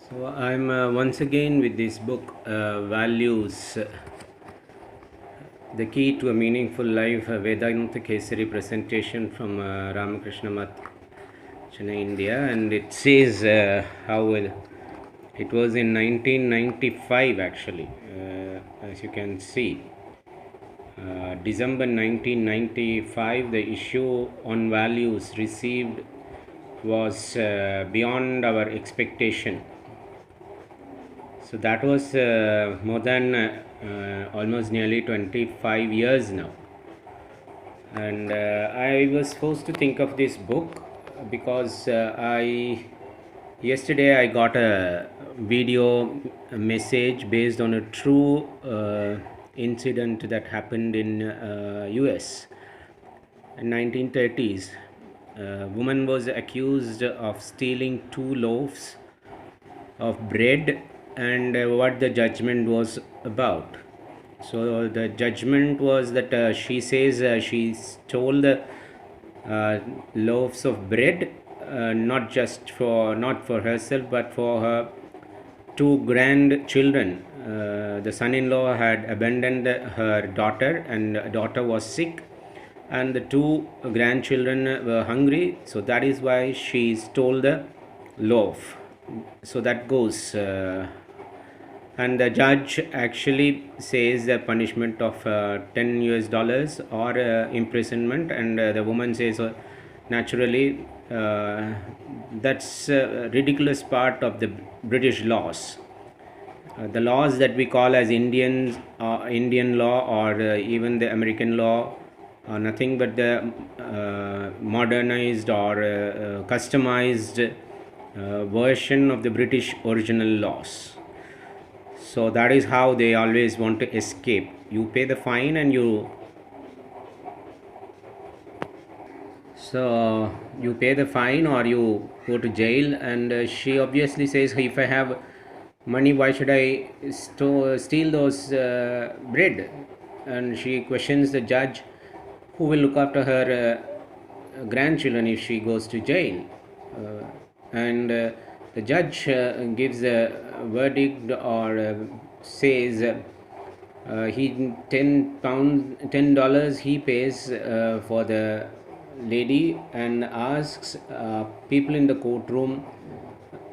So I'm once again with this book, Values, The Key to a Meaningful Life, Vedanta Kesari presentation from Ramakrishna Math, Chennai, India. And it says how it was in 1995 actually, as you can see. December 1995, the issue on values received was beyond our expectation. So that was more than almost nearly 25 years now. And I was forced to think of this book because yesterday I got a video message based on a true incident that happened in US in 1930s. A woman was accused of stealing 2 loaves of bread, and what the judgment was about. So the judgment was that she says she stole the loaves of bread, not for herself but for her two grandchildren. The son-in-law had abandoned her daughter, and the daughter was sick, and the two grandchildren were hungry. So that is why she stole the loaf. So that goes. And the judge actually says the punishment of $10 or imprisonment, and the woman says naturally that's a ridiculous part of the British laws. The laws that we call as Indian law, or even the American law, are nothing but the modernized or customized version of the British original laws. So that is how they always want to escape. You pay the fine and you pay the fine or you go to jail. And she obviously says, if I have money, why should I steal those bread? And she questions the judge, who will look after her grandchildren if she goes to jail. And the judge gives a verdict, or says he $10 he pays for the lady, and asks people in the courtroom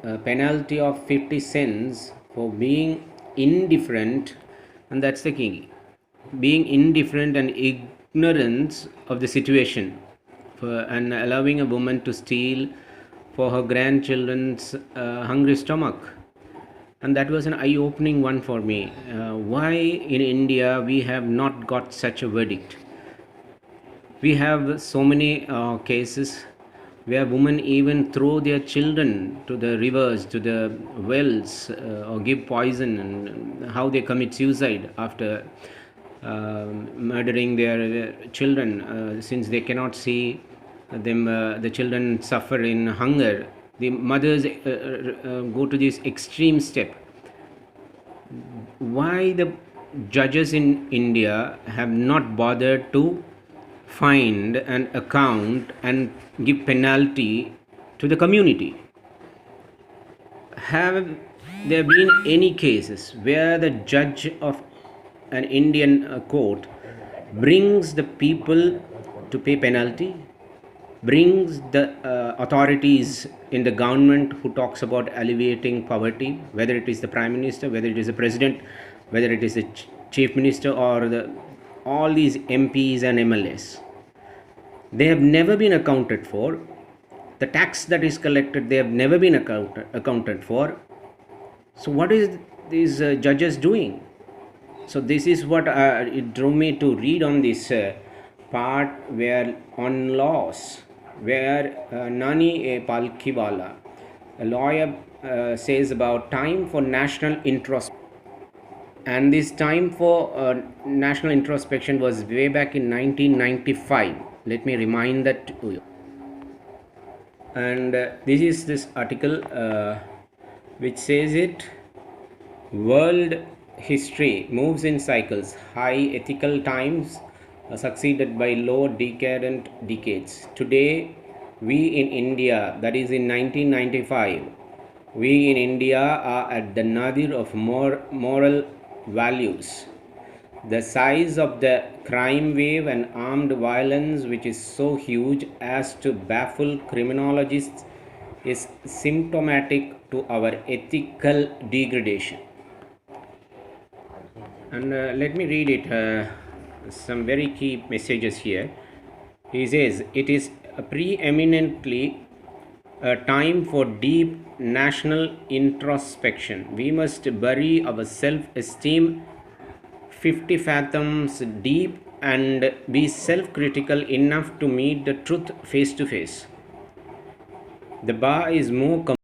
a penalty of 50 cents for being indifferent. And that's the key, being indifferent and ignorance of the situation, and allowing a woman to steal for her grandchildren's hungry stomach. And that was an eye-opening one for me. Why in India we have not got such a verdict? We have so many cases where women even throw their children to the rivers, to the wells, or give poison, and how they commit suicide after murdering their children, since they cannot see them, the children suffer in hunger. The mothers go to this extreme step. Why the judges in India have not bothered to find and account and give penalty to the community? Have there been any cases where the judge of an Indian court brings the people to pay penalty, brings the authorities in the government who talks about alleviating poverty, whether it is the prime minister, whether it is the president, whether it is the chief minister, or all these MPs and MLS? They have never been accounted for. The tax that is collected, they have never been accounted for. So what is these judges doing? So this is what it drove me to read on this part where on laws, where Nani Palkhiwala, a lawyer, says about time for national introspection. And this time for national introspection was way back in 1995. Let me remind that to you. And this is this article which says it: world history moves in cycles, high ethical times succeeded by low decadent decades. Today we in India, that is in 1995, We in India are at the nadir of moral values. The size of the crime wave and armed violence, which is so huge as to baffle criminologists, is symptomatic to our ethical degradation. And let me read it, some very key messages here. He says, it is preeminently a time for deep national introspection. We must bury our self esteem 50 fathoms deep and be self critical enough to meet the truth face to face. The bar is more